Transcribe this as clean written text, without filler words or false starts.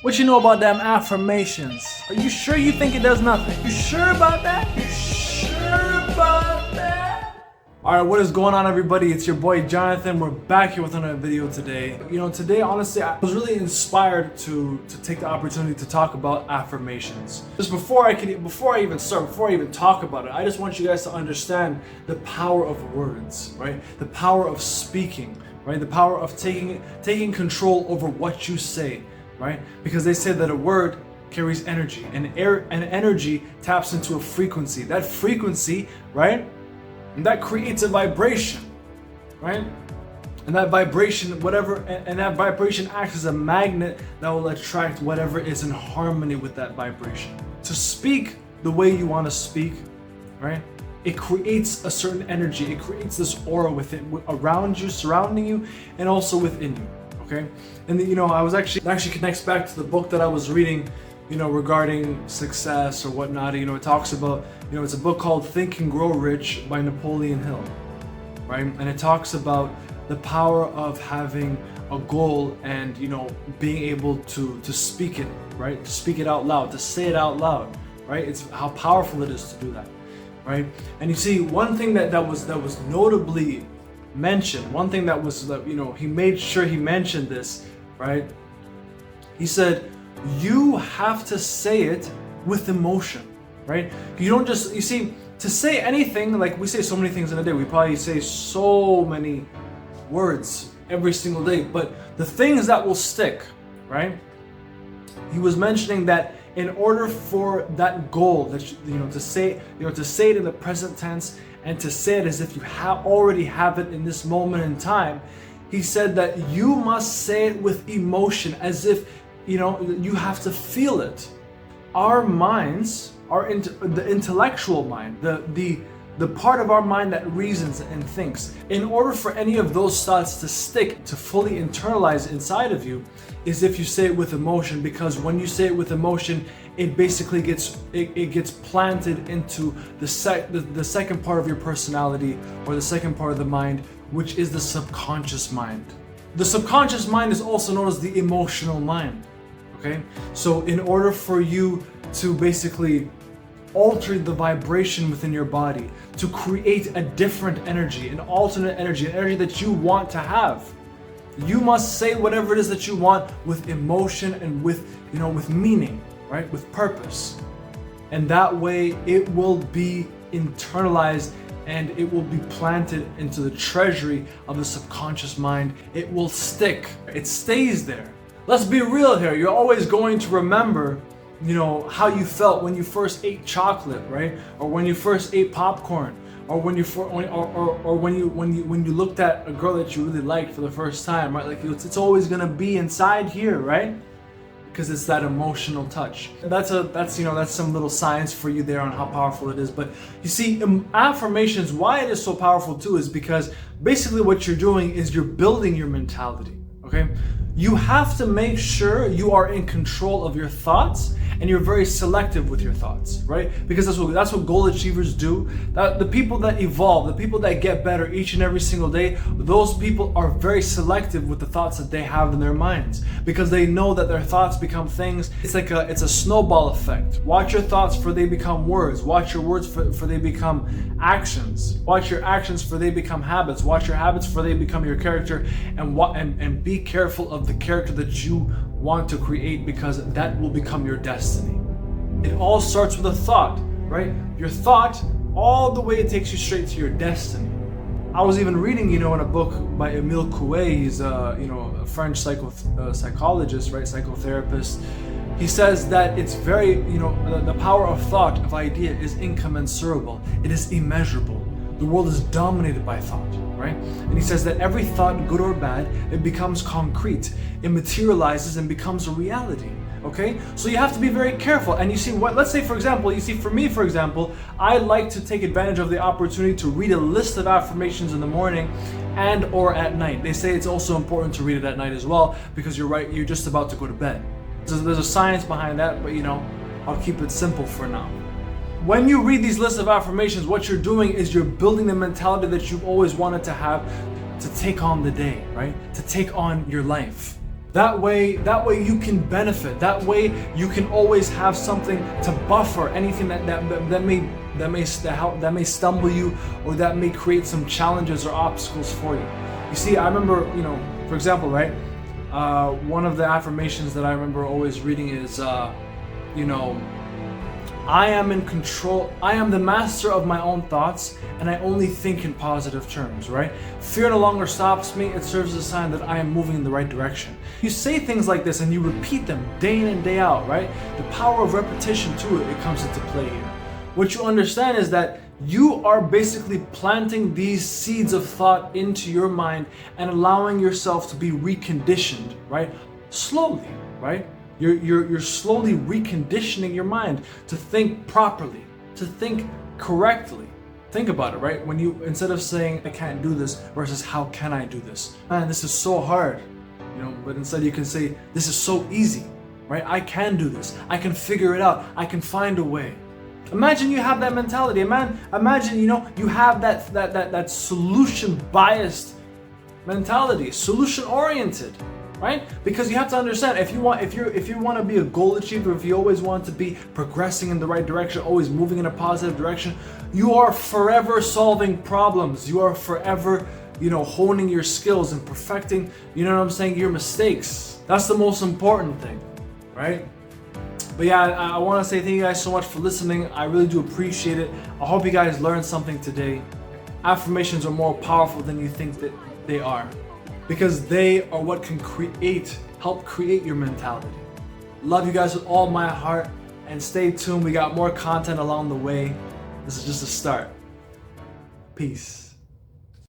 What you know about them affirmations? Are you sure you think it does nothing? You sure about that? You sure about that? Alright, what is going on, everybody? It's your boy Jonathan. We're back here with another video today. Today, honestly, I was really inspired to take the opportunity to talk about affirmations. Just before I even talk about it, I just want you guys to understand the power of words, right? The power of speaking, right? The power of taking control over what you say. Right? Because they say that a word carries energy, and energy taps into a frequency. That frequency, right? And that creates a vibration, right? And that vibration, that vibration acts as a magnet that will attract whatever is in harmony with that vibration. To speak the way you want to speak, right? It creates a certain energy. It creates this aura around you, surrounding you, and also within you. Okay, and I was actually connects back to the book that I was reading, regarding success or whatnot. It talks about, it's a book called Think and Grow Rich by Napoleon Hill, right? And it talks about the power of having a goal and being able to speak it, right? To speak it out loud, to say it out loud, right? It's how powerful it is to do that, right? And you see, one thing that was notably mentioned, one thing that was, he made sure he mentioned this, right? He said, you have to say it with emotion, right? You don't just, to say anything, like we say so many things in a day, we probably say so many words every single day, but the things that will stick, right? He was mentioning that in order for that goal, that to say it in the present tense and to say it as if you already have it in this moment in time, he said that you must say it with emotion, as if you have to feel it. Our minds, the intellectual mind, the part of our mind that reasons and thinks, in order for any of those thoughts to stick, to fully internalize inside of you, is if you say it with emotion. Because when you say it with emotion, it basically gets planted into the second part of your personality, or the second part of the mind, which is the subconscious mind. The subconscious mind is also known as the emotional mind. Okay, so in order for you to basically alter the vibration within your body, to create a different energy, an alternate energy, an energy that you want to have, you must say whatever it is that you want with emotion and with meaning, right? With purpose. And that way it will be internalized and it will be planted into the treasury of the subconscious mind. It will stick. It stays there. Let's be real here. You're always going to remember how you felt when you first ate chocolate, right? Or when you first ate popcorn, or when you looked at a girl that you really liked for the first time, right? Like it's always gonna be inside here, right? Because it's that emotional touch. That's some little science for you there on how powerful it is. But you see, affirmations, why it is so powerful too, is because basically what you're doing is you're building your mentality. Okay, you have to make sure you are in control of your thoughts, and you're very selective with your thoughts, right? Because that's what goal achievers do. That the people that evolve, the people that get better each and every single day, those people are very selective with the thoughts that they have in their minds, because they know that their thoughts become things. It's a snowball effect. Watch your thoughts for they become words. Watch your words for they become actions. Watch your actions for they become habits. Watch your habits for they become your character. And be careful of the character that you want to create, because that will become your destiny. It all starts with a thought, right? Your thought, all the way it takes you straight to your destiny. I was even reading, in a book by Emile Coué. He's a French psychologist, right? Psychotherapist. He says that it's very, the power of thought, of idea, is incommensurable. It is immeasurable. The world is dominated by thought, right? And he says that every thought, good or bad, it becomes concrete. It materializes and becomes a reality, okay? So you have to be very careful. And you see, let's say, for example, for me, I like to take advantage of the opportunity to read a list of affirmations in the morning and or at night. They say it's also important to read it at night as well, because you're right, you're just about to go to bed. So there's a science behind that, but I'll keep it simple for now. When you read these lists of affirmations, what you're doing is you're building the mentality that you've always wanted to have, to take on the day, right? To take on your life. That way you can benefit. That way you can always have something to buffer anything that may stumble you, or that may create some challenges or obstacles for you. You see, I remember, for example, right? One of the affirmations that I remember always reading is, I am in control. I am the master of my own thoughts, and I only think in positive terms, right? Fear no longer stops me. It serves as a sign that I am moving in the right direction. You say things like this and you repeat them day in and day out, right? The power of repetition too, it comes into play here. What you understand is that you are basically planting these seeds of thought into your mind and allowing yourself to be reconditioned, right? Slowly, right? You're slowly reconditioning your mind to think properly, to think correctly. Think about it, right? When you, instead of saying I can't do this versus how can I do this? Man, this is so hard, but instead you can say this is so easy, right? I can do this. I can figure it out. I can find a way. Imagine you have that mentality. Imagine you have that solution biased mentality, solution oriented. Right? Because you have to understand, if you want to be a goal achiever, if you always want to be progressing in the right direction, always moving in a positive direction, you are forever solving problems. You are forever, honing your skills and perfecting, your mistakes. That's the most important thing, right? But yeah, I want to say thank you guys so much for listening. I really do appreciate it. I hope you guys learned something today. Affirmations are more powerful than you think that they are, because they are what can help create your mentality. Love you guys with all my heart, and stay tuned. We got more content along the way. This is just a start. Peace.